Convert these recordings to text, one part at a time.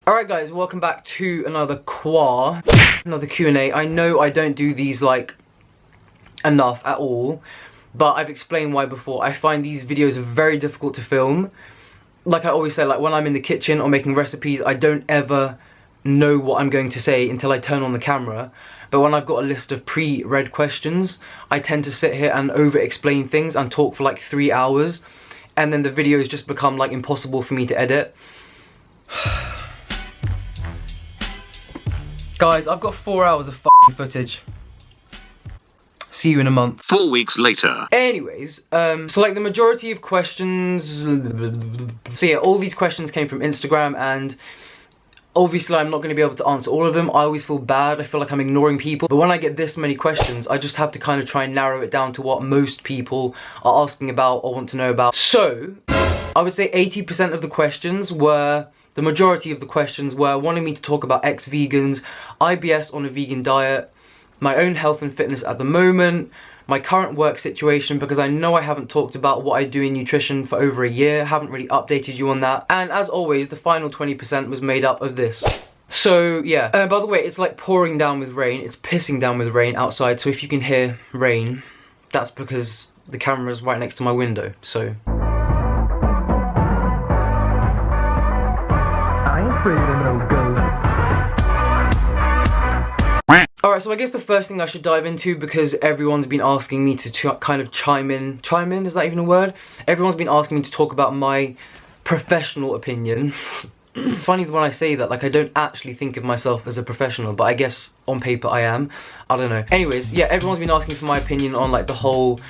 Alright guys, welcome back to another Q&A. I know I don't do these like enough at all, but I've explained why before. I find these videos very difficult to film. Like I always say, like when I'm in the kitchen or making recipes, I don't ever know what I'm going to say until I turn on the camera. But when I've got a list of pre-read questions, I tend to sit here and over-explain things and talk for like 3 hours, and then the videos just become like impossible for me to edit. Guys, I've got 4 hours of f***ing footage. See you in a month. 4 weeks later. Anyways, so like the majority of questions, so yeah, all these questions came from Instagram, and obviously I'm not going to be able to answer all of them. I always feel bad, I feel like I'm ignoring people, but when I get this many questions, I just have to kind of try and narrow it down to what most people are asking about or want to know about. So, I would say 80% of the questions were, the majority of the questions were wanting me to talk about ex-vegans, IBS on a vegan diet, my own health and fitness at the moment, my current work situation, because I know I haven't talked about what I do in nutrition for over a year, haven't really updated you on that, and as always, the final 20% was made up of this. So yeah, by the way, it's like pouring down with rain, it's pissing down with rain outside, so if you can hear rain, that's because the camera's right next to my window, so. Alright, so I guess the first thing I should dive into, because everyone's been asking me to kind of chime in, is that even a word? Everyone's been asking me to talk about my professional opinion. It's funny when I say that, like I don't actually think of myself as a professional, but I guess on paper I am. I don't know. Anyways, yeah, everyone's been asking for my opinion on like the whole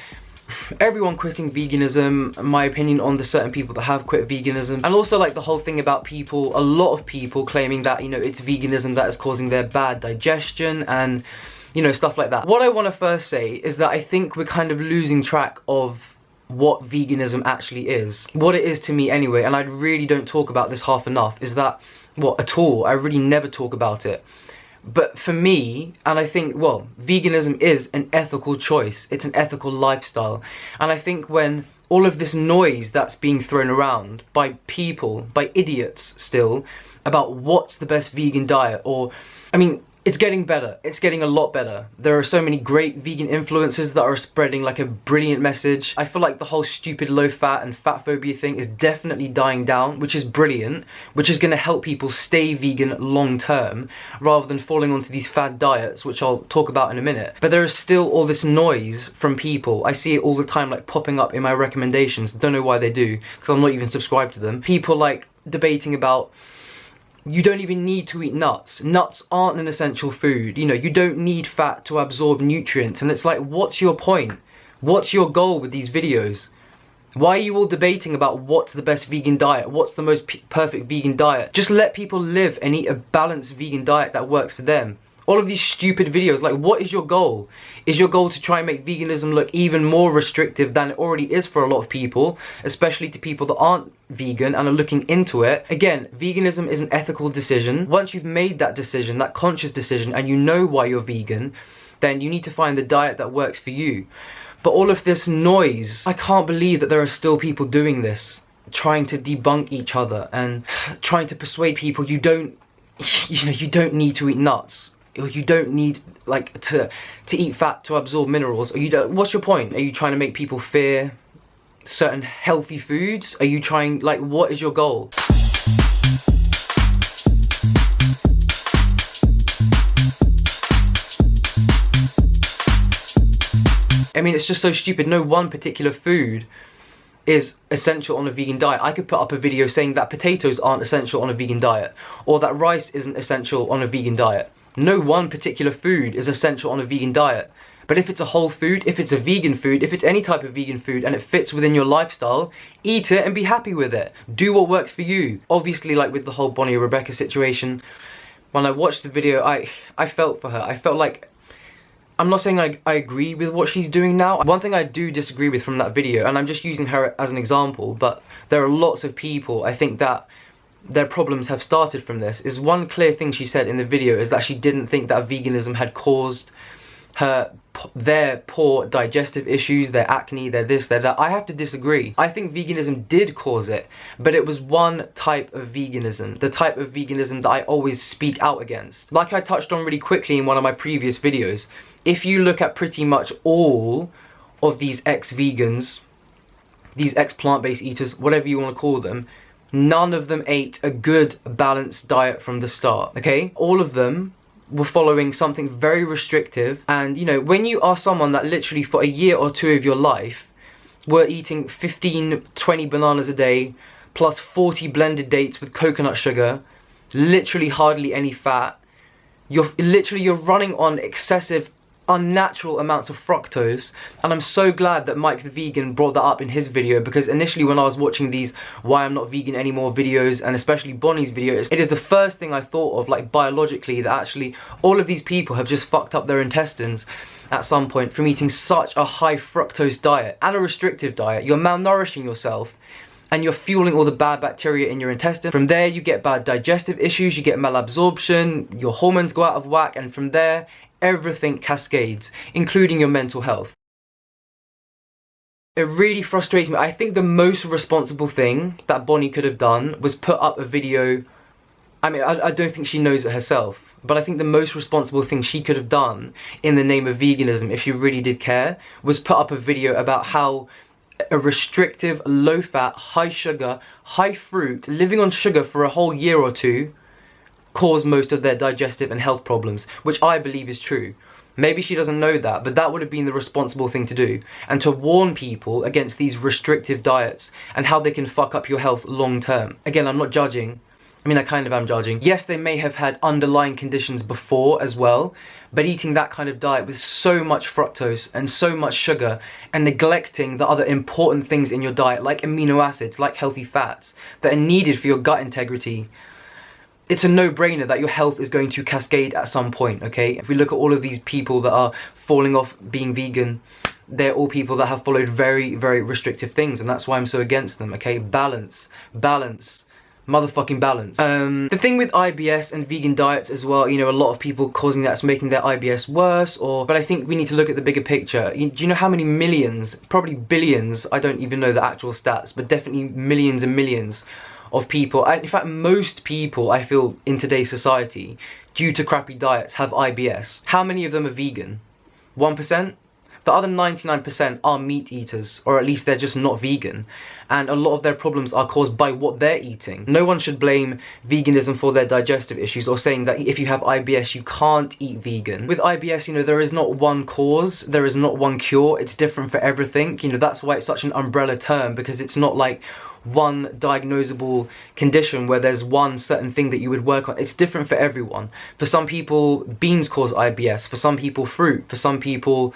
everyone quitting veganism, my opinion on the certain people that have quit veganism, and also like the whole thing about people, a lot of people claiming that, you know, it's veganism that is causing their bad digestion and, you know, stuff like that. What I want to first say is that I think we're kind of losing track of what veganism actually is. What it is to me anyway, and I really don't talk about this half enough, is that, well, at all, I really never talk about it. But for me, and I think, well, veganism is an ethical choice. It's an ethical lifestyle. And I think when all of this noise that's being thrown around by people, by idiots still, about what's the best vegan diet, or, I mean, it's getting better. It's getting a lot better. There are so many great vegan influencers that are spreading like a brilliant message. I feel like the whole stupid low fat and fat phobia thing is definitely dying down, which is brilliant, which is going to help people stay vegan long term, rather than falling onto these fad diets, which I'll talk about in a minute. But there is still all this noise from people. I see it all the time, like popping up in my recommendations. Don't know why they do, because I'm not even subscribed to them. People like debating about, you don't even need to eat nuts. Nuts aren't an essential food. You know, you don't need fat to absorb nutrients. And it's like, what's your point? What's your goal with these videos? Why are you all debating about what's the best vegan diet? What's the most perfect vegan diet? Just let people live and eat a balanced vegan diet that works for them. All of these stupid videos, like, what is your goal? Is your goal to try and make veganism look even more restrictive than it already is for a lot of people, especially to people that aren't vegan and are looking into it? Again, veganism is an ethical decision. Once you've made that decision, that conscious decision, and you know why you're vegan, then you need to find the diet that works for you. But all of this noise, I can't believe that there are still people doing this, trying to debunk each other and trying to persuade people you don't need to eat nuts. Or you don't need like to eat fat to absorb minerals, or you don't. What's your point? Are you trying to make people fear certain healthy foods? Are you trying, like, what is your goal? I mean, it's just so stupid. No one particular food is essential on a vegan diet. I could put up a video saying that potatoes aren't essential on a vegan diet, or that rice isn't essential on a vegan diet. No one particular food is essential on a vegan diet. But if it's a whole food, if it's a vegan food, if it's any type of vegan food and it fits within your lifestyle, eat it and be happy with it. Do what works for you. Obviously, like with the whole Bonnie and Rebecca situation, when I watched the video, I felt for her. I felt like, I'm not saying I agree with what she's doing now. One thing I do disagree with from that video, and I'm just using her as an example, but there are lots of people, I think, that their problems have started from this, is one clear thing she said in the video is that she didn't think that veganism had caused their poor digestive issues, their acne, their this, their that. I have to disagree. I think veganism did cause it, but it was one type of veganism, the type of veganism that I always speak out against. Like I touched on really quickly in one of my previous videos, if you look at pretty much all of these ex-vegans, these ex-plant-based eaters, whatever you want to call them, none of them ate a good balanced diet from the start, okay? All of them were following something very restrictive. And you know, when you are someone that literally for a year or two of your life were eating 15-20 bananas a day plus 40 blended dates with coconut sugar, literally hardly any fat, you're running on excessive, unnatural amounts of fructose. And I'm so glad that Mike the Vegan brought that up in his video, because initially when I was watching these why I'm not vegan anymore videos, and especially Bonnie's videos, it is the first thing I thought of, like biologically, that actually all of these people have just fucked up their intestines at some point from eating such a high fructose diet and a restrictive diet. You're malnourishing yourself and you're fueling all the bad bacteria in your intestine. From there you get bad digestive issues, you get malabsorption, your hormones go out of whack, and from there everything cascades, including your mental health. It really frustrates me. I think the most responsible thing that Bonnie could have done was put up a video. I mean, I don't think she knows it herself, but I think the most responsible thing she could have done in the name of veganism, if she really did care, was put up a video about how a restrictive, low-fat, high-sugar, high-fruit, living on sugar for a whole year or two cause most of their digestive and health problems, which I believe is true. Maybe she doesn't know that, but that would have been the responsible thing to do, and to warn people against these restrictive diets and how they can fuck up your health long term. Again, I'm not judging. I mean, I kind of am judging. Yes, they may have had underlying conditions before as well, but eating that kind of diet with so much fructose and so much sugar and neglecting the other important things in your diet, like amino acids, like healthy fats, that are needed for your gut integrity, it's a no-brainer that your health is going to cascade at some point, okay? If we look at all of these people that are falling off being vegan, they're all people that have followed very, very restrictive things, and that's why I'm so against them, okay? Balance. Balance. Motherfucking balance. The thing with IBS and vegan diets as well, you know, a lot of people causing that's making their IBS worse, but I think we need to look at the bigger picture. Do you know how many millions, probably billions, I don't even know the actual stats, but definitely millions and millions of people, in fact most people I feel in today's society, due to crappy diets, have IBS. How many of them are vegan? 1%? The other 99% are meat eaters, or at least they're just not vegan, and a lot of their problems are caused by what they're eating. No one should blame veganism for their digestive issues, or saying that if you have IBS you can't eat vegan. With IBS, you know, there is not one cause, there is not one cure, it's different for everything. You know, that's why it's such an umbrella term, because it's not like one diagnosable condition where there's one certain thing that you would work on. It's different for everyone. For some people, beans cause IBS. For some people, fruit. For some people,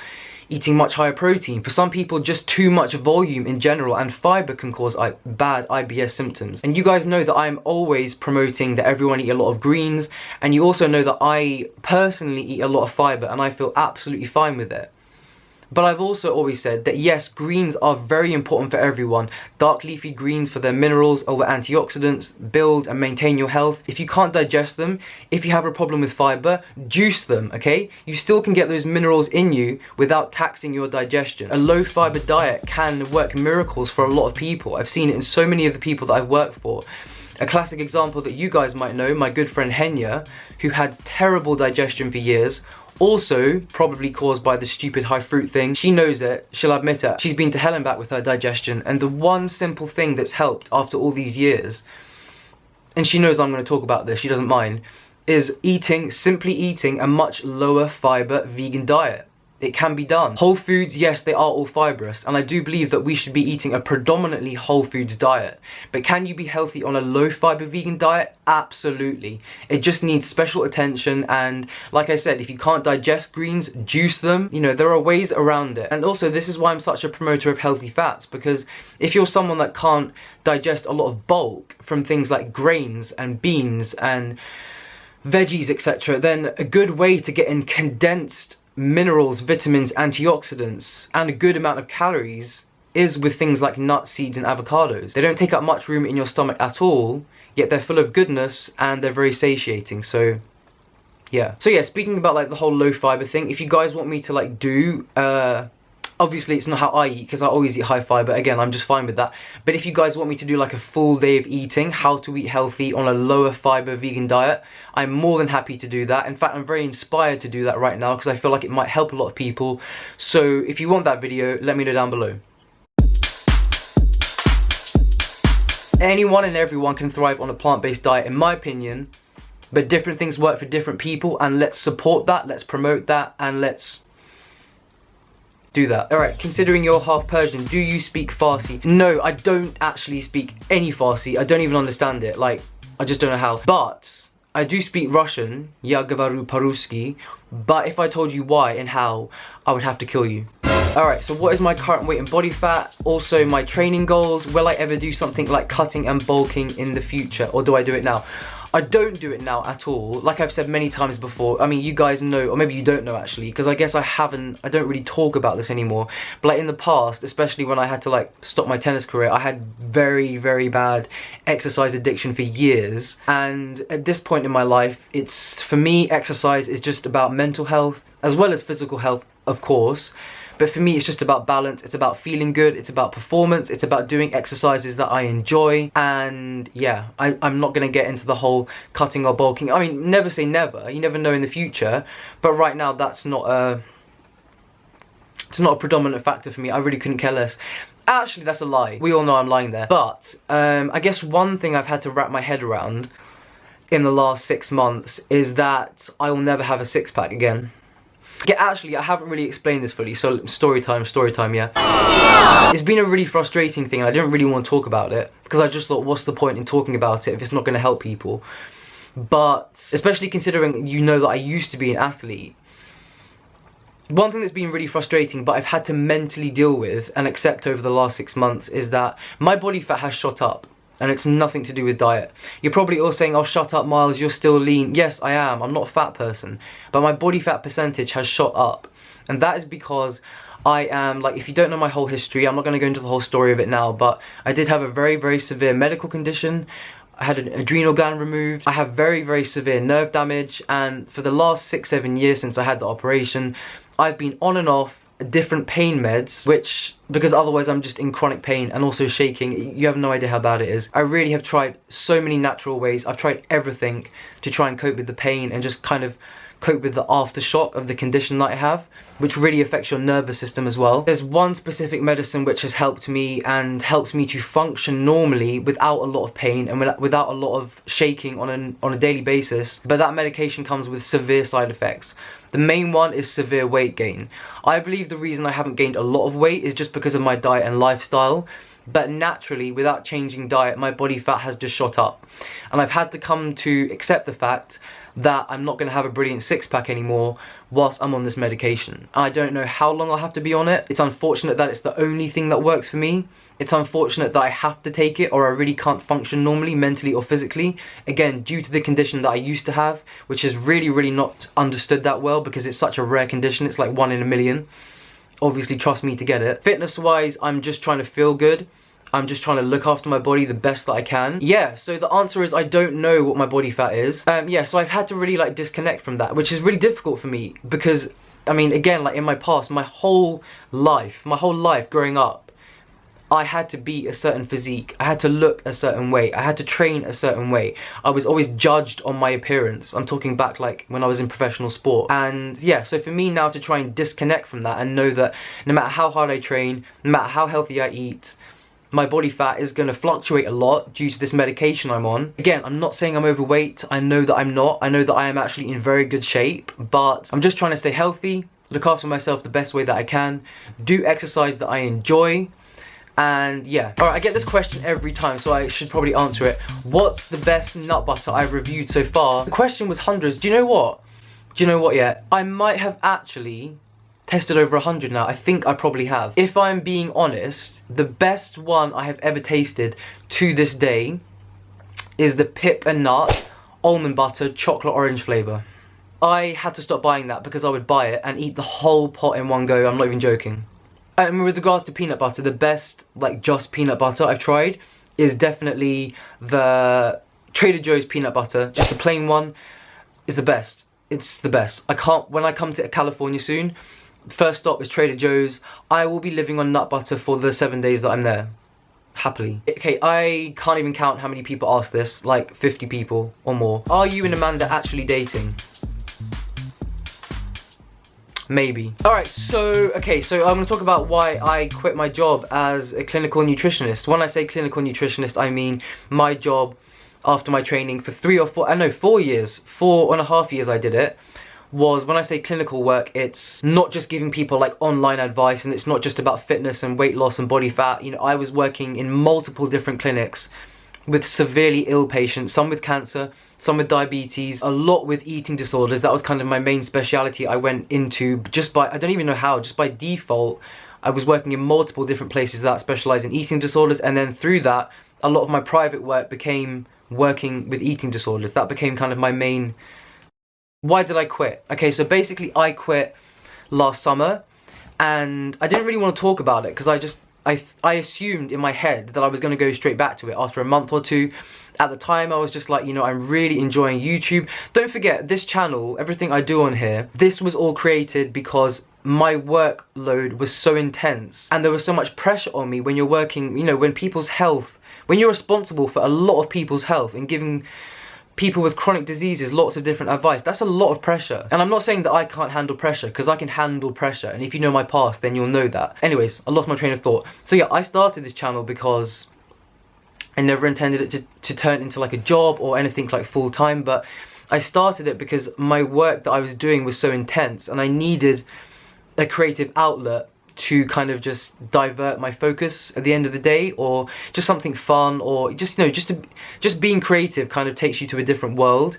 eating much higher protein. For some people, just too much volume in general and fiber can cause bad IBS symptoms. And you guys know that I'm always promoting that everyone eat a lot of greens, and you also know that I personally eat a lot of fiber and I feel absolutely fine with it. But I've also always said that yes, greens are very important for everyone. Dark leafy greens for their minerals, over antioxidants, build and maintain your health. If you can't digest them, if you have a problem with fiber, juice them, okay? You still can get those minerals in you without taxing your digestion. A low fiber diet can work miracles for a lot of people. I've seen it in so many of the people that I've worked for. A classic example that you guys might know, my good friend Henya, who had terrible digestion for years, also probably caused by the stupid high fruit thing. She knows it, she'll admit it. She's been to hell and back with her digestion, and the one simple thing that's helped after all these years, and she knows I'm going to talk about this, she doesn't mind, is simply eating a much lower fiber vegan diet. It can be done. Whole foods, yes, they are all fibrous, and I do believe that we should be eating a predominantly whole foods diet. But can you be healthy on a low fiber vegan diet? Absolutely. It just needs special attention, and like I said, if you can't digest greens, juice them. You know, there are ways around it. And also, this is why I'm such a promoter of healthy fats, because if you're someone that can't digest a lot of bulk from things like grains and beans and veggies, etc., then a good way to get in condensed minerals, vitamins, antioxidants, and a good amount of calories is with things like nuts, seeds, and avocados. They don't take up much room in your stomach at all, yet they're full of goodness and they're very satiating. So yeah. So yeah, speaking about like the whole low fiber thing, if you guys want me to like do, obviously it's not how I eat, because I always eat high fiber. Again, I'm just fine with that. But if you guys want me to do like a full day of eating, how to eat healthy on a lower fiber vegan diet, I'm more than happy to do that. In fact, I'm very inspired to do that right now, because I feel like it might help a lot of people. So if you want that video, let me know down below. Anyone and everyone can thrive on a plant-based diet, in my opinion, but different things work for different people, and let's support that, let's promote that, and let's do that. Alright, considering you're half Persian, do you speak Farsi? No, I don't actually speak any Farsi. I don't even understand it. Like, I just don't know how. But I do speak Russian, ya говорю по-русски, but if I told you why and how, I would have to kill you. Alright, so what is my current weight and body fat? Also my training goals. Will I ever do something like cutting and bulking in the future, or do I do it now? I don't do it now at all. Like I've said many times before, I mean, you guys know, or maybe you don't know actually, because I guess I don't really talk about this anymore. But like in the past, especially when I had to like stop my tennis career, I had very, very bad exercise addiction for years. And at this point in my life, for me, exercise is just about mental health, as well as physical health, of course. But for me, it's just about balance, it's about feeling good, it's about performance, it's about doing exercises that I enjoy. And yeah, I'm not going to get into the whole cutting or bulking. I mean, never say never, you never know in the future. But right now, it's not a predominant factor for me. I really couldn't care less. Actually, that's a lie. We all know I'm lying there. But I guess one thing I've had to wrap my head around in the last 6 months is that I will never have a six-pack again. Yeah, actually, I haven't really explained this fully, so story time, yeah. It's been a really frustrating thing, and I didn't really want to talk about it, because I just thought, what's the point in talking about it if it's not going to help people? But, especially considering you know that I used to be an athlete, one thing that's been really frustrating, but I've had to mentally deal with and accept over the last 6 months, is that my body fat has shot up. And it's nothing to do with diet. You're probably all saying, oh, shut up, Miles, you're still lean. Yes, I am. I'm not a fat person. But my body fat percentage has shot up. And that is because I am, like, if you don't know my whole history, I'm not going to go into the whole story of it now, but I did have a very, very severe medical condition. I had an adrenal gland removed. I have very, very severe nerve damage. And for the last 6-7 years since I had the operation, I've been on and off different pain meds, which, because otherwise I'm just in chronic pain and also shaking. You have no idea how bad it is. I really have tried so many natural ways. I've tried everything to try and cope with the pain and just kind of cope with the aftershock of the condition that I have, which really affects your nervous system as well. There's one specific medicine which has helped me and helps me to function normally without a lot of pain and without a lot of shaking on a daily basis, but that medication comes with severe side effects. The main one is severe weight gain. I believe the reason I haven't gained a lot of weight is just because of my diet and lifestyle, but naturally, without changing diet, my body fat has just shot up. And I've had to come to accept the fact that I'm not going to have a brilliant six-pack anymore whilst I'm on this medication. I don't know how long I'll have to be on it. It's unfortunate that it's the only thing that works for me. It's unfortunate that I have to take it or I really can't function normally, mentally or physically. Again, due to the condition that I used to have, which is really, really not understood that well because it's such a rare condition. It's like 1 in a million. Obviously, trust me to get it. Fitness-wise, I'm just trying to feel good. I'm just trying to look after my body the best that I can. Yeah, so the answer is I don't know what my body fat is. Yeah, so I've had to really like disconnect from that, which is really difficult for me because, I mean, again, like in my past, my whole life growing up, I had to be a certain physique. I had to look a certain way. I had to train a certain way. I was always judged on my appearance. I'm talking back like when I was in professional sport. And yeah, so for me now to try and disconnect from that and know that no matter how hard I train, no matter how healthy I eat, my body fat is going to fluctuate a lot due to this medication I'm on. Again, I'm not saying I'm overweight. I know that I'm not. I know that I am actually in very good shape, but I'm just trying to stay healthy, look after myself the best way that I can, do exercise that I enjoy. And yeah, alright, I get this question every time, so I should probably answer it. What's the best nut butter I've reviewed so far? The question was hundreds. Do you know what? Yeah, I might have actually tested over 100 now. I think I probably have. If I'm being honest, the best one I have ever tasted to this day is the Pip and Nut almond butter chocolate orange flavour. I had to stop buying that because I would buy it and eat the whole pot in one go. I'm not even joking. And with regards to peanut butter, the best, like, just peanut butter I've tried is definitely the Trader Joe's peanut butter. Just the plain one is the best. it's the best. When I come to California soon, first stop is Trader Joe's. I will be living on nut butter for the 7 days that I'm there. Happily. Okay, I can't even count how many people ask this, like 50 people or more. Are you and Amanda actually dating? Maybe. Alright, so I'm gonna talk about why I quit my job as a clinical nutritionist. When I say clinical nutritionist, I mean my job after my training for 4 years, 4.5 years I did it, was, when I say clinical work, it's not just giving people like online advice, and it's not just about fitness and weight loss and body fat. You know, I was working in multiple different clinics with severely ill patients, some with cancer, some with diabetes, a lot with eating disorders. That was kind of my main speciality. I went into, just by, I don't even know how, just by default, I was working in multiple different places that specialize in eating disorders, and then through that, a lot of my private work became working with eating disorders. That became kind of my main. Why did I quit? Okay, so basically I quit last summer, and I didn't really want to talk about it because I assumed in my head that I was going to go straight back to it after a month or two. At the time I was just like, you know, I'm really enjoying YouTube. Don't forget, this channel, everything I do on here, this was all created because my workload was so intense and there was so much pressure on me when you're working, you know, when you're responsible for a lot of people's health and giving people with chronic diseases lots of different advice. That's a lot of pressure. And I'm not saying that I can't handle pressure, because I can handle pressure, and if you know my past then you'll know that. Anyways, I lost my train of thought. So yeah, I started this channel because I never intended it to turn into like a job or anything like full-time, but I started it because my work that I was doing was so intense and I needed a creative outlet to kind of just divert my focus at the end of the day, or just something fun, or just, you know, just being creative kind of takes you to a different world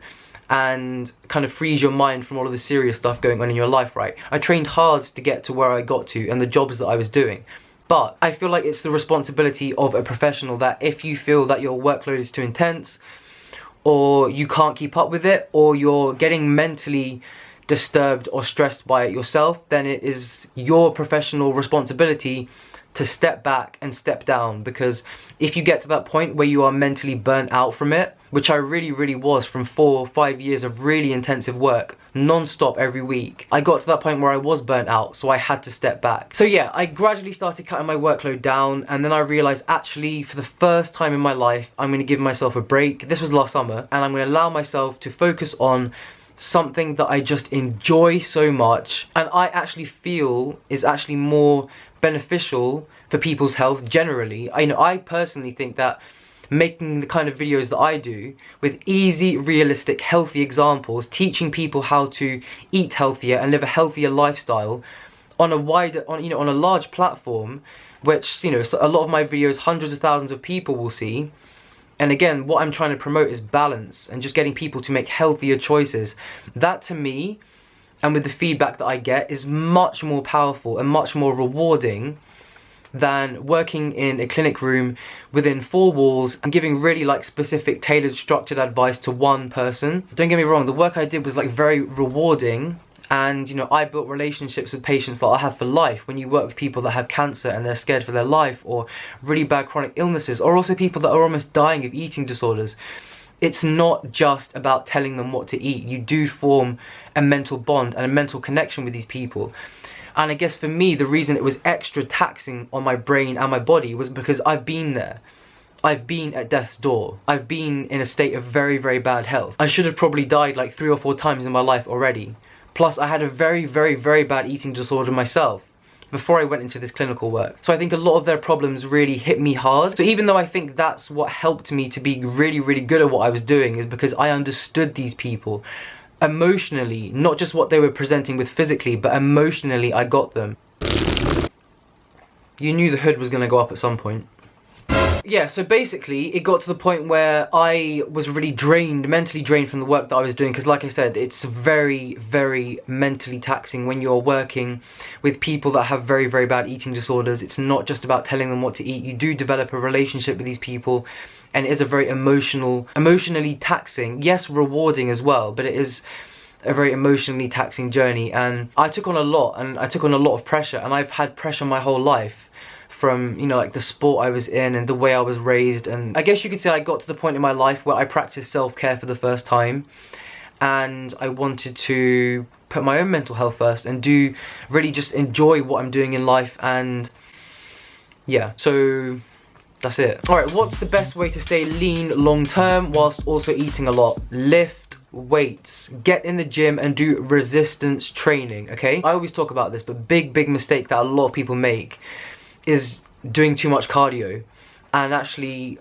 and kind of frees your mind from all of the serious stuff going on in your life, right? I trained hard to get to where I got to and the jobs that I was doing, but I feel like it's the responsibility of a professional that if you feel that your workload is too intense, or you can't keep up with it, or you're getting mentally disturbed or stressed by it yourself, then it is your professional responsibility to step back and step down. Because if you get to that point where you are mentally burnt out from it, which I really was from 4 or 5 years of really intensive work, non-stop every week, I got to that point where I was burnt out, so I had to step back. So yeah, I gradually started cutting my workload down, and then I realized, actually, for the first time in my life, I'm going to give myself a break. This was last summer, and I'm going to allow myself to focus on something that I just enjoy so much, and I actually feel is actually more beneficial for people's health generally. I personally think that making the kind of videos that I do, with easy, realistic, healthy examples, teaching people how to eat healthier and live a healthier lifestyle on a large platform, which, you know, a lot of my videos hundreds of thousands of people will see. And again, what I'm trying to promote is balance and just getting people to make healthier choices. That, to me, and with the feedback that I get, is much more powerful and much more rewarding than working in a clinic room within 4 walls and giving really like specific, tailored, structured advice to one person. Don't get me wrong, the work I did was like very rewarding, and, you know, I built relationships with patients that I have for life. When you work with people that have cancer and they're scared for their life, or really bad chronic illnesses, or also people that are almost dying of eating disorders, it's not just about telling them what to eat. You do form a mental bond and a mental connection with these people. And I guess for me, the reason it was extra taxing on my brain and my body was because I've been there. I've been at death's door. I've been in a state of very bad health. I should have probably died like 3 or 4 times in my life already. Plus, I had a very bad eating disorder myself before I went into this clinical work. So I think a lot of their problems really hit me hard. So even though I think that's what helped me to be really good at what I was doing, is because I understood these people emotionally, not just what they were presenting with physically, but emotionally I got them. You knew the hood was gonna go up at some point. Yeah, so basically, it got to the point where I was really drained, mentally drained from the work that I was doing, because like I said, it's very mentally taxing when you're working with people that have very bad eating disorders. It's not just about telling them what to eat. You do develop a relationship with these people, and it is a very emotionally taxing, yes, rewarding as well, but it is a very emotionally taxing journey. And I took on a lot, and I took on a lot of pressure, and I've had pressure my whole life, from, you know, like the sport I was in and the way I was raised. And I guess you could say I got to the point in my life where I practiced self-care for the first time, and I wanted to put my own mental health first and really just enjoy what I'm doing in life. And yeah, so that's it. Alright, what's the best way to stay lean long term whilst also eating a lot? Lift weights, get in the gym and do resistance training, okay? I always talk about this, but big mistake that a lot of people make is doing too much cardio and actually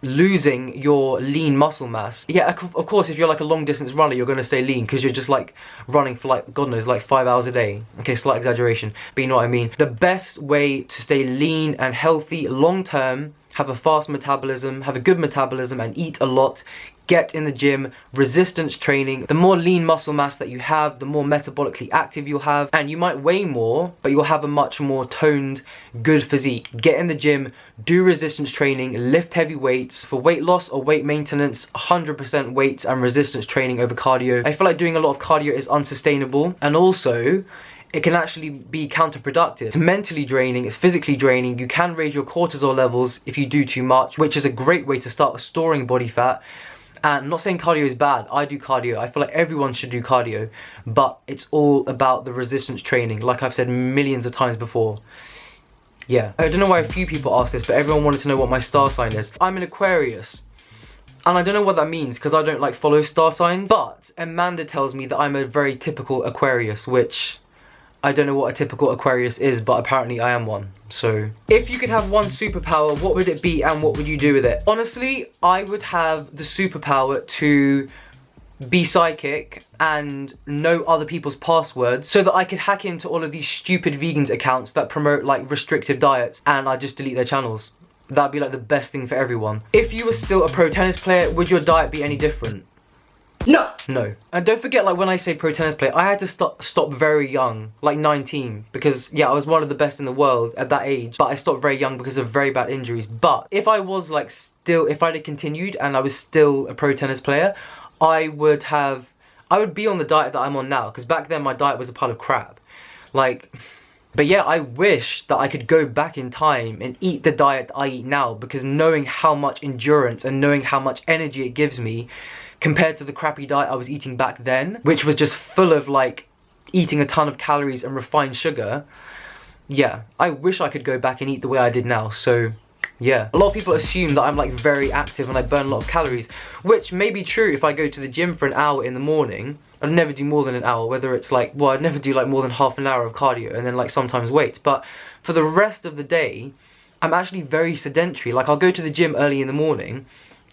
losing your lean muscle mass. Yeah, of course, if you're like a long distance runner, you're going to stay lean because you're just like running for like, God knows, like 5 hours a day. Okay, slight exaggeration, but you know what I mean. The best way to stay lean and healthy long term, have a fast metabolism, have a good metabolism, and eat a lot. Get in the gym, resistance training. The more lean muscle mass that you have, the more metabolically active you'll have, and you might weigh more, but you'll have a much more toned, good physique. Get in the gym, do resistance training, lift heavy weights. For weight loss or weight maintenance, 100% weights and resistance training over cardio. I feel like doing a lot of cardio is unsustainable, and also it can actually be counterproductive. It's mentally draining, it's physically draining. You can raise your cortisol levels if you do too much, which is a great way to start storing body fat. And I'm not saying cardio is bad. I do cardio. I feel like everyone should do cardio, but it's all about the resistance training, like I've said millions of times before. Yeah, I don't know why a few people asked this, but everyone wanted to know what my star sign is. I'm an Aquarius, and I don't know what that means because I don't like follow star signs, but Amanda tells me that I'm a very typical Aquarius, which I don't know what a typical Aquarius is, but apparently I am one. So, if you could have one superpower, what would it be and what would you do with it? Honestly, I would have the superpower to be psychic and know other people's passwords so that I could hack into all of these stupid vegans accounts that promote like restrictive diets, and I just delete their channels. That'd be like the best thing for everyone. If you were still a pro tennis player, would your diet be any different? No! No. And don't forget, like, when I say pro tennis player, I had to stop very young, like 19, because, yeah, I was one of the best in the world at that age, but I stopped very young because of very bad injuries. But if I was, like, if I'd have continued and I was still a pro tennis player, I would be on the diet that I'm on now, because back then my diet was a pile of crap. Like, but yeah, I wish that I could go back in time and eat the diet I eat now, because knowing how much endurance and knowing how much energy it gives me, compared to the crappy diet I was eating back then, which was just full of like eating a ton of calories and refined sugar. Yeah, I wish I could go back and eat the way I did now. So yeah, a lot of people assume that I'm like very active and I burn a lot of calories, which may be true if I go to the gym for an hour in the morning. I'd never do more than an hour, whether it's like, well, I'd never do like more than half an hour of cardio and then like sometimes weights. But for the rest of the day, I'm actually very sedentary. Like, I'll go to the gym early in the morning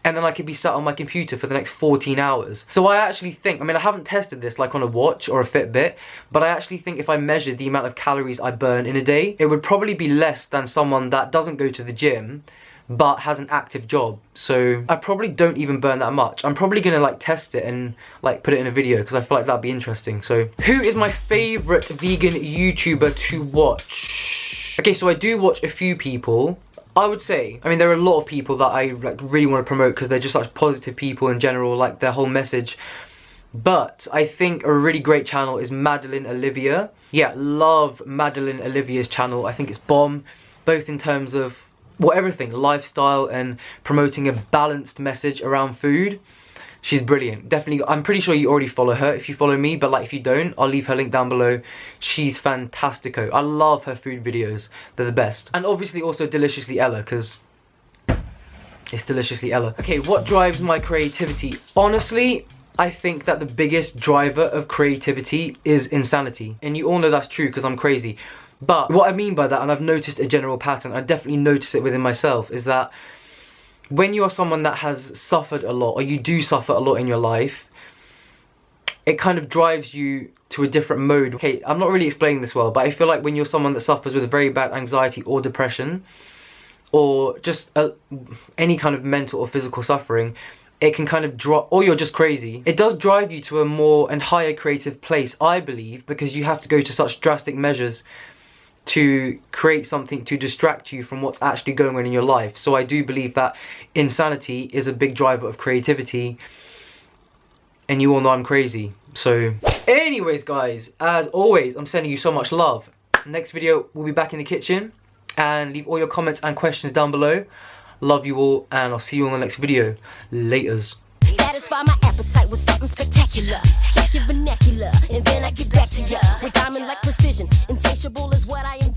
and then I could be sat on my computer for the next 14 hours. So I actually think, I mean, I haven't tested this like on a watch or a Fitbit, but I actually think if I measured the amount of calories I burn in a day, it would probably be less than someone that doesn't go to the gym but has an active job. So I probably don't even burn that much. I'm probably gonna like test it and like put it in a video because I feel like that'd be interesting. So who is my favorite vegan YouTuber to watch? Okay, so I do watch a few people. I would say, I mean, there are a lot of people that I like really want to promote because they're just such positive people in general, like their whole message. But I think a really great channel is Madeleine Olivia. Yeah, love Madeleine Olivia's channel. I think it's bomb, both in terms of, well, everything, lifestyle and promoting a balanced message around food. She's brilliant. Definitely, I'm pretty sure you already follow her if you follow me, but like if you don't, I'll leave her link down below. She's fantastico. I love her food videos. They're the best. And obviously also Deliciously Ella, because it's Deliciously Ella. Okay, what drives my creativity? Honestly, I think that the biggest driver of creativity is insanity. And you all know that's true because I'm crazy. But what I mean by that, and I've noticed a general pattern, I definitely notice it within myself, is that when you are someone that has suffered a lot, or you do suffer a lot in your life, it kind of drives you to a different mode. Okay, I'm not really explaining this well, but I feel like when you're someone that suffers with very bad anxiety or depression, or just any kind of mental or physical suffering, it can kind of drop, or you're just crazy. It does drive you to a more and higher creative place, I believe, because you have to go to such drastic measures to create something to distract you from what's actually going on in your life. So I do believe that insanity is a big driver of creativity, and you all know I'm crazy. So anyways guys, as always, I'm sending you so much love. Next video, we'll be back in the kitchen, and leave all your comments and questions down below. Love you all, and I'll see you on the next video. Laters. Satisfy my appetite with something spectacular. Check your vernacular, and then I get back to ya with diamond like precision. Insatiable is what I am.